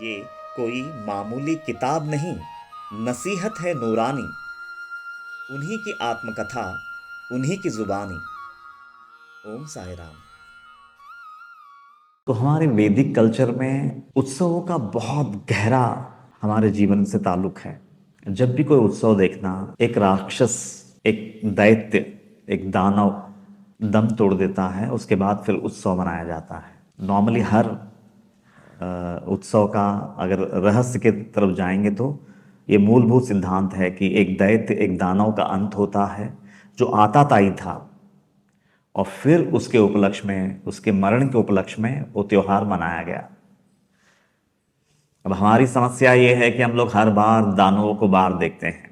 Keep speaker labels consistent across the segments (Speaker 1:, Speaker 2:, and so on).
Speaker 1: ये कोई मामूली किताब नहीं, नसीहत है नूरानी। उन्हीं की आत्मकथा, उन्हीं की जुबानी। ओम साई राम।
Speaker 2: तो हमारे वैदिक कल्चर में उत्सवों का बहुत गहरा हमारे जीवन से ताल्लुक है। जब भी कोई उत्सव देखना, एक राक्षस, एक दैत्य, एक दानव दम तोड़ देता है, उसके बाद फिर उत्सव मनाया जाता है। नॉर्मली हर उत्सव का अगर रहस्य के तरफ जाएंगे तो ये मूलभूत सिद्धांत है कि एक दैत्य, एक दानव का अंत होता है जो आताताई था, और फिर उसके उपलक्ष्य में, उसके मरण के उपलक्ष्य में वो त्योहार मनाया गया। अब हमारी समस्या ये है कि हम लोग हर बार दानवों को बाहर देखते हैं।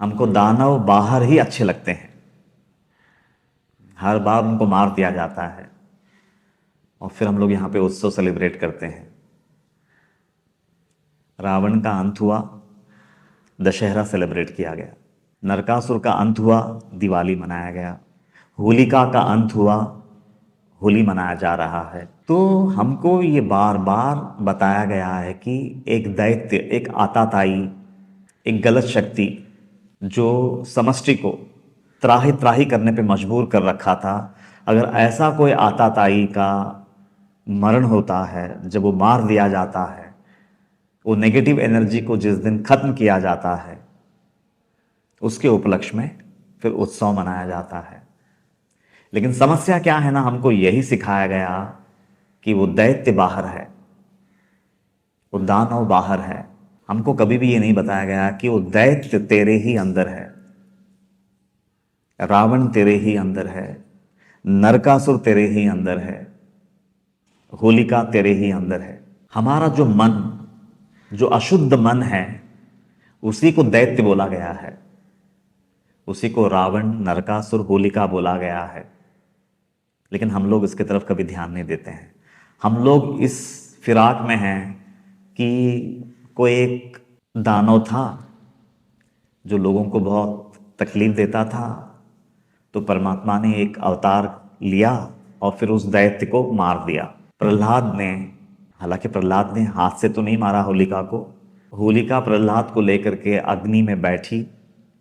Speaker 2: हमको दानव बाहर ही अच्छे लगते हैं, हर बार उनको मार दिया जाता है और फिर हम लोग यहाँ पे उत्सव सेलिब्रेट करते हैं। रावण का अंत हुआ, दशहरा सेलिब्रेट किया गया। नरकासुर का अंत हुआ, दिवाली मनाया गया। होलिका का अंत हुआ, होली मनाया जा रहा है। तो हमको ये बार बार बताया गया है कि एक दैत्य, एक आताताई, एक गलत शक्ति जो समष्टि को त्राही त्राही करने पे मजबूर कर रखा था, अगर ऐसा कोई आताताई का मरण होता है, जब वो मार दिया जाता है, वो नेगेटिव एनर्जी को जिस दिन खत्म किया जाता है, उसके उपलक्ष्य में फिर उत्सव मनाया जाता है। लेकिन समस्या क्या है ना, हमको यही सिखाया गया कि वो दैत्य बाहर है, वो दानव बाहर है। हमको कभी भी ये नहीं बताया गया कि वो दैत्य तेरे ही अंदर है, रावण तेरे ही अंदर है, नरकासुर तेरे ही अंदर है, होलिका तेरे ही अंदर है। हमारा जो मन, जो अशुद्ध मन है, उसी को दैत्य बोला गया है, उसी को रावण, नरकासुर, होलिका बोला गया है। लेकिन हम लोग इसकी तरफ कभी ध्यान नहीं देते हैं। हम लोग इस फिराक में हैं कि कोई एक दानव था जो लोगों को बहुत तकलीफ देता था, तो परमात्मा ने एक अवतार लिया और फिर उस दैत्य को मार दिया। प्रहलाद ने, हालांकि प्रहलाद ने हाथ से तो नहीं मारा होलिका को, होलिका प्रहलाद को लेकर के अग्नि में बैठी,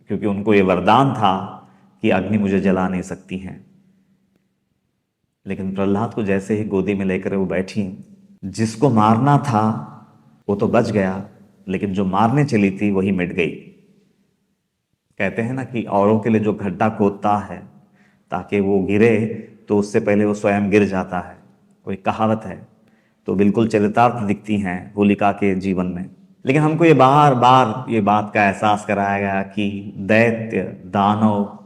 Speaker 2: क्योंकि उनको ये वरदान था कि अग्नि मुझे जला नहीं सकती हैं। लेकिन प्रहलाद को जैसे ही गोदी में लेकर वो बैठी, जिसको मारना था वो तो बच गया, लेकिन जो मारने चली थी वही मिट गई। कहते हैं ना कि औरों के लिए जो गड्ढा खोदता है ताकि वो गिरे, तो उससे पहले वो स्वयं गिर जाता है, कोई कहावत है। तो बिल्कुल चरितार्थ दिखती हैं होलिका के जीवन में। लेकिन हमको ये बार बार ये बात का एहसास कराया गया कि दैत्य, दानव,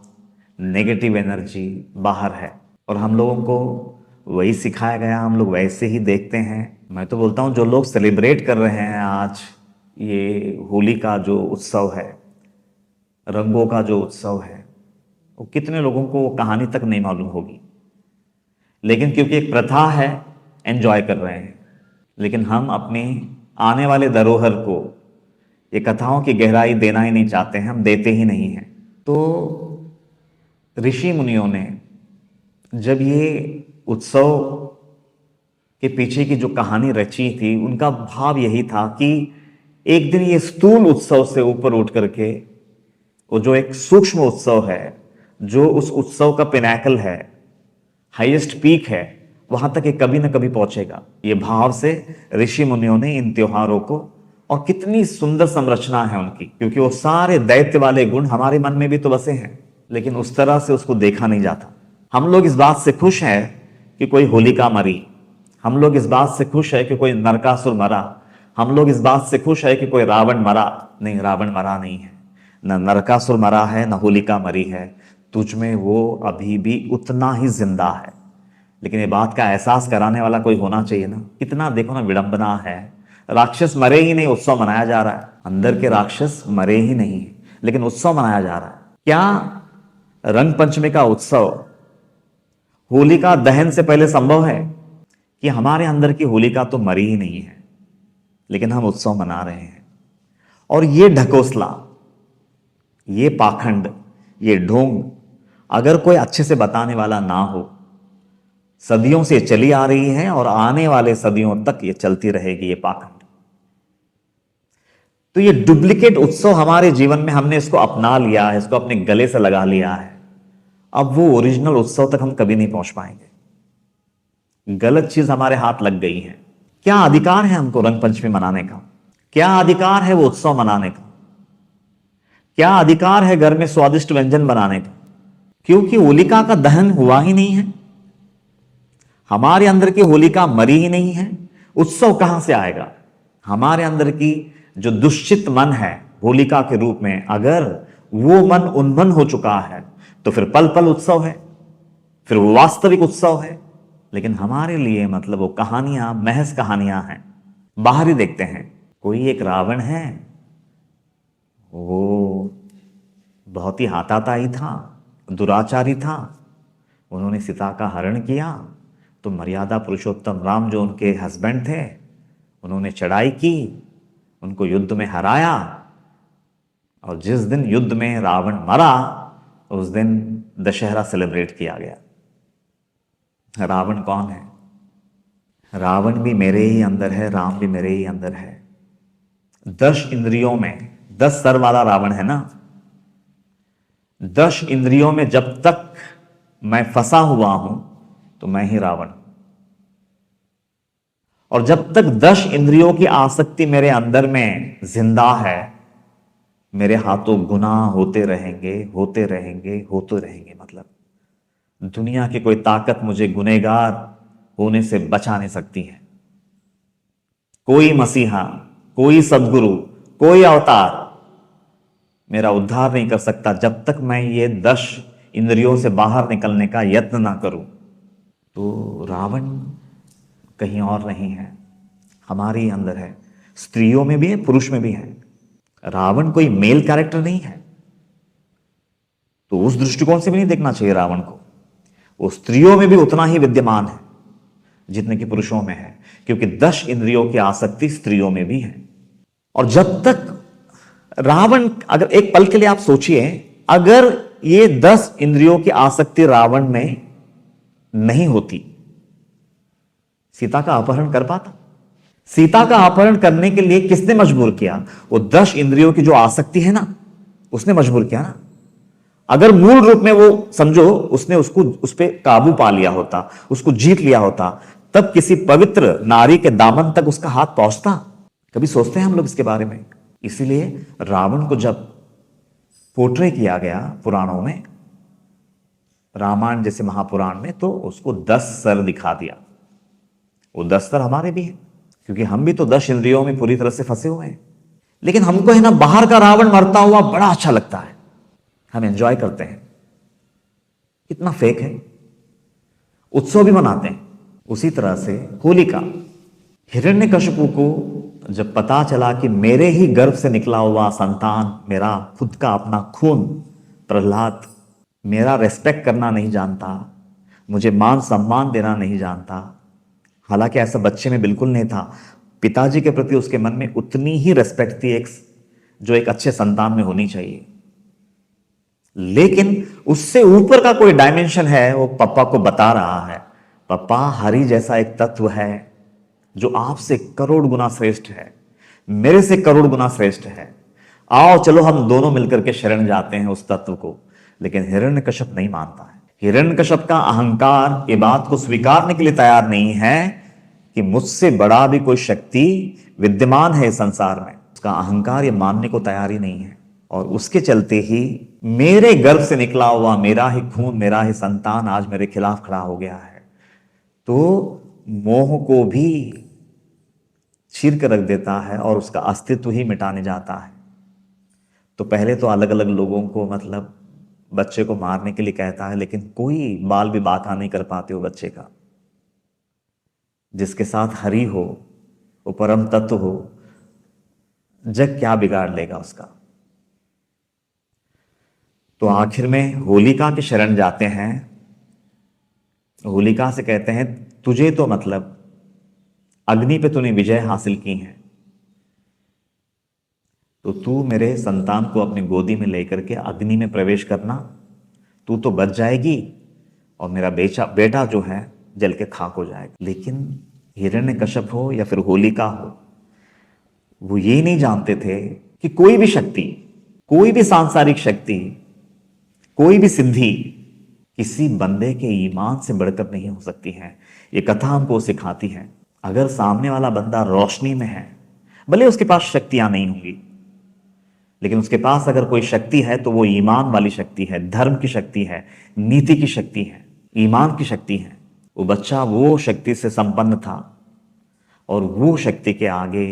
Speaker 2: नेगेटिव एनर्जी बाहर है, और हम लोगों को वही सिखाया गया, हम लोग वैसे ही देखते हैं। मैं तो बोलता हूँ जो लोग सेलिब्रेट कर रहे हैं आज ये होली का जो उत्सव है, रंगों का जो उत्सव है, वो कितने लोगों को वो कहानी तक नहीं मालूम होगी, लेकिन क्योंकि एक प्रथा है एंजॉय कर रहे हैं। लेकिन हम अपनी आने वाले धरोहर को ये कथाओं की गहराई देना ही नहीं चाहते हैं, हम देते ही नहीं हैं। तो ऋषि मुनियों ने जब ये उत्सव के पीछे की जो कहानी रची थी, उनका भाव यही था कि एक दिन ये स्थूल उत्सव से ऊपर उठ करके वो जो एक सूक्ष्म उत्सव है, जो उस उत्सव का पिनैकल है, हाईएस्ट पीक है, वहां तक ये कभी ना कभी पहुंचेगा। ये भाव से ऋषि मुनियों ने इन त्योहारों को, और कितनी सुंदर संरचना है उनकी, क्योंकि वो सारे दैत्य वाले गुण हमारे मन में भी तो बसे हैं, लेकिन उस तरह से उसको देखा नहीं जाता। हम लोग इस बात से खुश हैं कि कोई होलिका मरी, हम लोग इस बात से खुश है कि कोई नरकासुर मरा, हम लोग इस बात से खुश है कि कोई रावण मरा। नहीं, रावण मरा नहीं है, न नरकासुर मरा है, न होलिका मरी है। तुझ में वो अभी भी उतना ही जिंदा है। लेकिन ये बात का एहसास कराने वाला कोई होना चाहिए ना। कितना देखो ना विडंबना है, राक्षस मरे ही नहीं, उत्सव मनाया जा रहा है। अंदर के राक्षस मरे ही नहीं, लेकिन उत्सव मनाया जा रहा है। क्या रंग पंचमी का उत्सव होलिका दहन से पहले संभव है? कि हमारे अंदर की होलिका तो मरी ही नहीं है, लेकिन हम उत्सव मना रहे हैं। और ये ढकोसला, ये पाखंड, ये ढोंग अगर कोई अच्छे से बताने वाला ना हो, सदियों से चली आ रही है और आने वाले सदियों तक ये चलती रहेगी, ये पाखंड। तो ये डुप्लीकेट उत्सव हमारे जीवन में हमने इसको अपना लिया है, इसको अपने गले से लगा लिया है। अब वो ओरिजिनल उत्सव तक हम कभी नहीं पहुंच पाएंगे। गलत चीज हमारे हाथ लग गई है। क्या अधिकार है हमको रंग पंचमी मनाने का? क्या अधिकार है वो उत्सव मनाने का? क्या अधिकार है घर में स्वादिष्ट व्यंजन बनाने का? क्योंकि होलिका का दहन हुआ ही नहीं है, हमारे अंदर की होलिका मरी ही नहीं है। उत्सव कहां से आएगा? हमारे अंदर की जो दुष्चित मन है होलिका के रूप में, अगर वो मन उन्मन हो चुका है तो फिर पल पल उत्सव है, फिर वो वास्तविक उत्सव है। लेकिन हमारे लिए मतलब वो कहानियां महज कहानियां हैं। बाहर ही देखते हैं, कोई एक रावण है, वो बहुत ही हाथापाई था, दुराचारी था, उन्होंने सीता का हरण किया। तो मर्यादा पुरुषोत्तम राम जो उनके हस्बैंड थे, उन्होंने चढ़ाई की, उनको युद्ध में हराया। और जिस दिन युद्ध में रावण मरा उस दिन दशहरा सेलिब्रेट किया गया। रावण कौन है? रावण भी मेरे ही अंदर है, राम भी मेरे ही अंदर है। 10 इंद्रियों में 10 सर वाला रावण है ना। 10 इंद्रियों में जब तक मैं फंसा हुआ हूं तो मैं ही रावण। और जब तक 10 इंद्रियों की आसक्ति मेरे अंदर में जिंदा है, मेरे हाथों गुनाह होते रहेंगे, होते रहेंगे, होते रहेंगे। मतलब दुनिया की कोई ताकत मुझे गुनहगार होने से बचा नहीं सकती है। कोई मसीहा, कोई सदगुरु, कोई अवतार मेरा उद्धार नहीं कर सकता जब तक मैं ये 10 इंद्रियों से बाहर निकलने का यत्न ना करूं। तो रावण कहीं और नहीं है, हमारे ही अंदर है। स्त्रियों में भी है, पुरुष में भी है। रावण कोई मेल कैरेक्टर नहीं है। तो उस दृष्टिकोण से भी नहीं देखना चाहिए रावण को। वो स्त्रियों में भी उतना ही विद्यमान है जितने कि पुरुषों में है, क्योंकि 10 इंद्रियों की आसक्ति स्त्रियों में भी है। और जब तक रावण, अगर एक पल के लिए आप सोचिए, अगर ये 10 इंद्रियों की आसक्ति रावण में नहीं होती, सीता का अपहरण कर पाता? सीता का अपहरण करने के लिए किसने मजबूर किया? वो 10 इंद्रियों की जो आसक्ति है ना, उसने मजबूर किया ना। अगर मूल रूप में वो समझो उसने उसको उस पर काबू पा लिया होता, उसको जीत लिया होता, तब किसी पवित्र नारी के दामन तक उसका हाथ पहुंचता? कभी सोचते हैं हम लोग इसके बारे में? इसीलिए रावण को जब पोर्ट्रे किया गया पुराणों में, रामायण जैसे महापुराण में, तो उसको 10 सर दिखा दिया। वो 10 सर हमारे भी हैं, क्योंकि हम भी तो 10 इंद्रियों में पूरी तरह से फंसे हुए हैं। लेकिन हमको है ना, बाहर का रावण मरता हुआ बड़ा अच्छा लगता है, हम एंजॉय करते हैं। कितना फेक है। उत्सव भी मनाते हैं। उसी तरह से होलिका, हिरण्यकशिपु को जब पता चला कि मेरे ही गर्भ से निकला हुआ संतान, मेरा खुद का अपना खून प्रहलाद, मेरा रेस्पेक्ट करना नहीं जानता, मुझे मान सम्मान देना नहीं जानता। हालांकि ऐसा बच्चे में बिल्कुल नहीं था। पिताजी के प्रति उसके मन में उतनी ही रेस्पेक्ट थी जो एक अच्छे संतान में होनी चाहिए। लेकिन उससे ऊपर का कोई डायमेंशन है, वो पापा को बता रहा है, पापा हरि जैसा एक तत्व है जो आपसे करोड़ गुना श्रेष्ठ है, मेरे से करोड़ गुना श्रेष्ठ है। आओ चलो हम दोनों मिलकर के शरण जाते हैं उस तत्व को। लेकिन हिरण्यकश्यप नहीं मानता है। हिरण्यकश्यप का अहंकार ये बात को स्वीकारने के लिए तैयार नहीं है कि मुझसे बड़ा भी कोई शक्ति विद्यमान है इस संसार में। उसका अहंकार ये मानने को तैयार ही नहीं है। और उसके चलते ही मेरे गर्भ से निकला हुआ मेरा ही खून, मेरा ही संतान आज मेरे खिलाफ खड़ा हो गया है। तो मोह को भी चीर कर रख देता है और उसका अस्तित्व ही मिटाने जाता है। तो पहले तो अलग अलग लोगों को मतलब बच्चे को मारने के लिए कहता है, लेकिन कोई बाल भी बाका नहीं कर पाते वो बच्चे का। जिसके साथ हरि हो, वो परम तत्व हो, जग क्या बिगाड़ लेगा उसका। तो आखिर में होलिका की शरण जाते हैं। होलिका से कहते हैं, तुझे तो मतलब अग्नि पे तूने विजय हासिल की है, तो तू मेरे संतान को अपनी गोदी में लेकर के अग्नि में प्रवेश करना, तू तो बच जाएगी और मेरा बेटा जो है जल के खाक हो जाएगा। लेकिन हिरण्यकश्यप हो या फिर होलिका हो, वो ये नहीं जानते थे कि कोई भी शक्ति, कोई भी सांसारिक शक्ति, कोई भी सिद्धि किसी बंदे के ईमान से बढ़कर नहीं हो सकती है। ये कथा हमको सिखाती है, अगर सामने वाला बंदा रोशनी में है, भले उसके पास शक्तियां नहीं होंगी, लेकिन उसके पास अगर कोई शक्ति है तो वो ईमान वाली शक्ति है, धर्म की शक्ति है, नीति की शक्ति है, ईमान की शक्ति है। वो बच्चा वो शक्ति से संपन्न था और वो शक्ति के आगे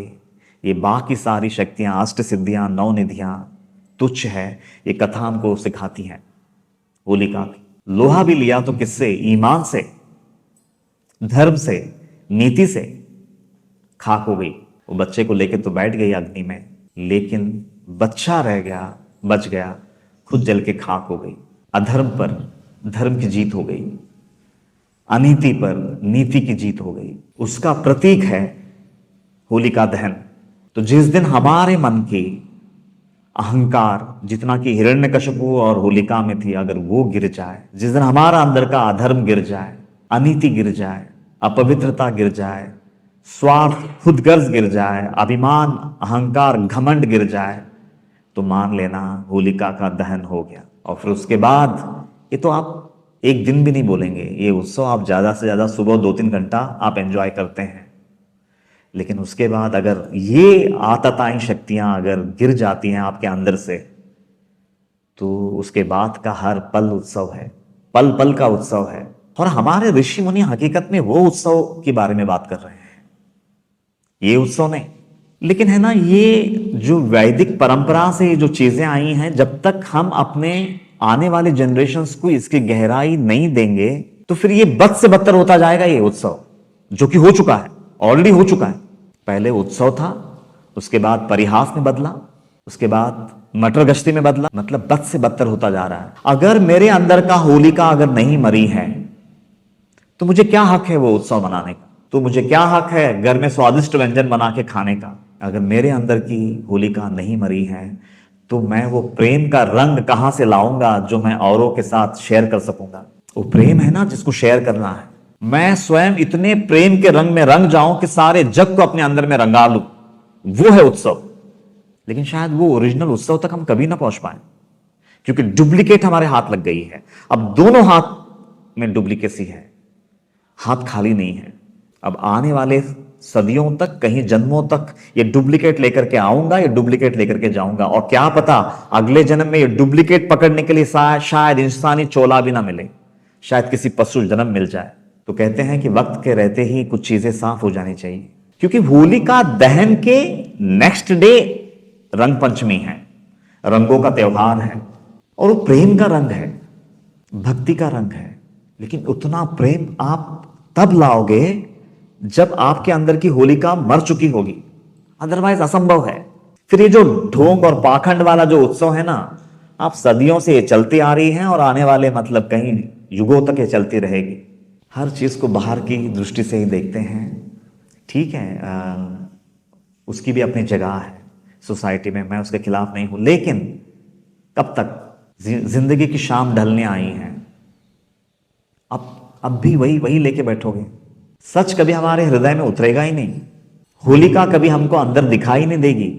Speaker 2: ये बाकी सारी शक्तियां, अष्ट सिद्धियां, नौ निधियां तुच्छ है। ये कथा हमको सिखाती है होलिका की। लोहा भी लिया तो किससे? ईमान से, धर्म से, नीति से। खाक हो गई। वो बच्चे को लेकर तो बैठ गई अग्नि में, लेकिन बच्चा रह गया, बच गया, खुद जल के खाक हो गई। अधर्म पर धर्म की जीत हो गई, अनीति पर नीति की जीत हो गई। उसका प्रतीक है होलिका दहन। तो जिस दिन हमारे मन की अहंकार, जितना कि हिरण्यकश्यपु और होलिका में थी, अगर वो गिर जाए, जिस दिन हमारा अंदर का अधर्म गिर जाए, अनीति गिर जाए, अपवित्रता गिर जाए, स्वार्थ, खुदगर्ज गिर जाए, अभिमान, अहंकार, घमंड गिर जाए, तो मान लेना होलिका का दहन हो गया। और फिर उसके बाद ये तो आप एक दिन भी नहीं बोलेंगे, ये उत्सव आप ज्यादा से ज्यादा सुबह 2-3 घंटा आप एंजॉय करते हैं। लेकिन उसके बाद अगर ये आतताई शक्तियां अगर गिर जाती हैं आपके अंदर से, तो उसके बाद का हर पल उत्सव है, पल पल का उत्सव है। और हमारे ऋषि मुनि हकीकत में वो उत्सव के बारे में बात कर रहे हैं, ये उत्सव नहीं। लेकिन है ना, ये जो वैदिक परंपरा से जो चीजें आई हैं, जब तक हम अपने आने वाले जनरेशन्स को इसकी गहराई नहीं देंगे, तो फिर ये बद से बदतर होता जाएगा। ये उत्सव जो कि हो चुका है, ऑलरेडी हो चुका है। पहले उत्सव था, उसके बाद परिहास में बदला, उसके बाद मटर गश्ती में बदला, मतलब बद से बदतर होता जा रहा है। अगर मेरे अंदर का होलिका अगर नहीं मरी है, तो मुझे क्या हक है वो उत्सव मनाने का? तो मुझे क्या हक है घर में स्वादिष्ट व्यंजन बना के खाने का? अगर मेरे अंदर की होलिका नहीं मरी है, तो मैं वो प्रेम का रंग कहां से लाऊंगा जो मैं औरों के साथ शेयर कर सकूंगा? वो प्रेम है ना जिसको शेयर करना है। मैं स्वयं इतने प्रेम के रंग में रंग जाऊं कि सारे जग को अपने अंदर में रंगा लूं, वो है उत्सव। लेकिन शायद वो ओरिजिनल उत्सव तक हम कभी ना पहुंच पाए, क्योंकि डुप्लीकेट हमारे हाथ लग गई है। अब दोनों हाथ में डुप्लीकेसी है, हाथ खाली नहीं है। अब आने वाले सदियों तक, कहीं जन्मों तक ये डुप्लीकेट लेकर के आऊंगा, ये डुप्लीकेट लेकर के जाऊंगा। और क्या पता अगले जन्म में ये डुप्लीकेट पकड़ने के लिए शायद इंसानी चोला भी ना मिले, शायद किसी पशु जन्म मिल जाए। तो कहते हैं कि वक्त के रहते ही कुछ चीजें साफ हो जानी चाहिए, क्योंकि होलिका दहन के नेक्स्ट डे रंग पंचमी है, रंगों का त्योहार है। और वो प्रेम का रंग है, भक्ति का रंग है। लेकिन उतना प्रेम आप तब लाओगे जब आपके अंदर की होलिका मर चुकी होगी, अदरवाइज असंभव है। फिर ये जो ढोंग और पाखंड वाला जो उत्सव है ना, आप सदियों से ये चलती आ रही है और आने वाले मतलब कहीं युगों तक ये चलती रहेगी। हर चीज को बाहर की दृष्टि से ही देखते हैं, ठीक है, उसकी भी अपनी जगह है सोसाइटी में, मैं उसके खिलाफ नहीं हूं। लेकिन कब तक? जिंदगी की शाम ढलने आई है, अब भी वही लेके बैठोगे? सच कभी हमारे हृदय में उतरेगा ही नहीं। होलिका कभी हमको अंदर दिखाई नहीं देगी।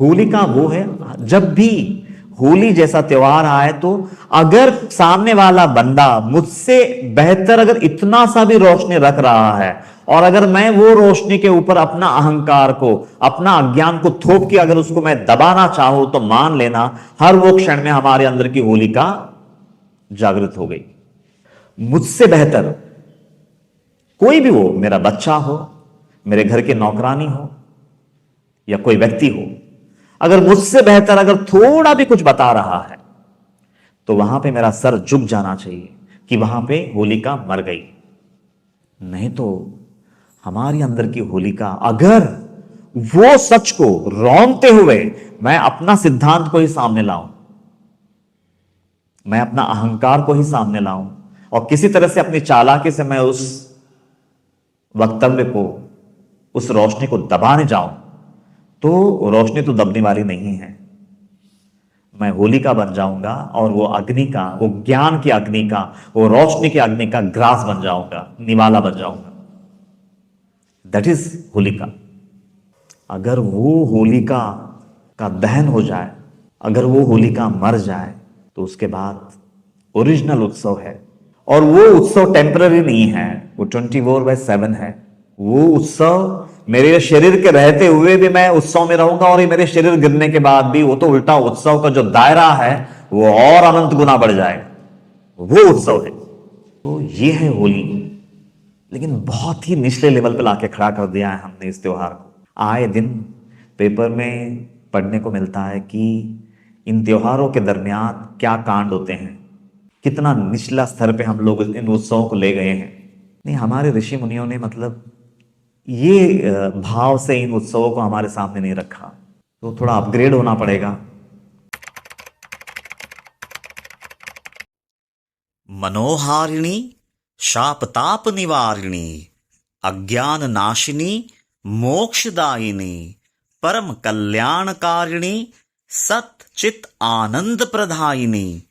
Speaker 2: होलिका वो है, जब भी होली जैसा त्योहार आए, तो अगर सामने वाला बंदा मुझसे बेहतर अगर इतना सा भी रोशनी रख रहा है, और अगर मैं वो रोशनी के ऊपर अपना अहंकार को, अपना अज्ञान को थोप के अगर उसको मैं दबाना चाहूं, तो मान लेना हर वो क्षण में हमारे अंदर की होलिका जागृत हो गई। मुझसे बेहतर कोई भी हो, मेरा बच्चा हो, मेरे घर के नौकरानी हो, या कोई व्यक्ति हो, अगर मुझसे बेहतर अगर थोड़ा भी कुछ बता रहा है, तो वहां पे मेरा सर झुक जाना चाहिए कि वहां पे होलिका मर गई। नहीं तो हमारी अंदर की होलिका अगर वो सच को रौंदते हुए मैं अपना सिद्धांत को ही सामने लाऊं, मैं अपना अहंकार को ही सामने लाऊं, और किसी तरह से अपनी चालाकी से मैं उस वक्तव्य को, उस रोशनी को दबाने जाऊं, तो रोशनी तो दबने वाली नहीं है। मैं होलिका बन जाऊंगा और वो अग्नि का, वो ज्ञान की अग्नि का, वो रोशनी की अग्नि का ग्रास बन जाऊंगा, निवाला बन जाऊंगा। That is Holika. अगर वो होलिका का दहन हो जाए, अगर वो होलिका मर जाए, तो उसके बाद ओरिजिनल उत्सव है। और वो उत्सव टेम्पररी नहीं है, वो 24/7 है। वो उत्सव मेरे शरीर के रहते हुए भी मैं उत्सव में रहूंगा, और ये मेरे शरीर गिरने के बाद भी वो तो उल्टा उत्सव का जो दायरा है वो और अनंत गुना बढ़ जाएगा। वो उत्सव है। तो ये है होली। लेकिन बहुत ही निचले लेवल पे लाके खड़ा कर दिया है हमने इस त्योहार को। आए दिन पेपर में पढ़ने को मिलता है कि इन त्योहारों के दरमियान क्या कांड होते हैं, कितना निचला स्तर पे हम लोग इन उत्सवों को ले गए हैं। नहीं, हमारे ऋषि मुनियों ने मतलब ये भाव से इन उत्सवों को हमारे सामने नहीं रखा। तो थोड़ा अपग्रेड होना पड़ेगा।
Speaker 1: मनोहारिणी, शापताप निवारिणी, अज्ञान नाशिनी, मोक्षदायिनी, परम कल्याणकारिणी, सत चित आनंद प्रदायिनी,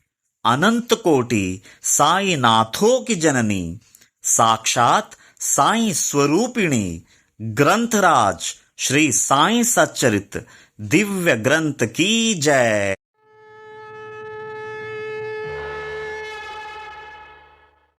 Speaker 1: अनंत कोटि साई नाथों की जननी, साक्षात साई स्वरूपिणी, ग्रंथराज श्री साई सच्चरित दिव्य ग्रंथ की जय।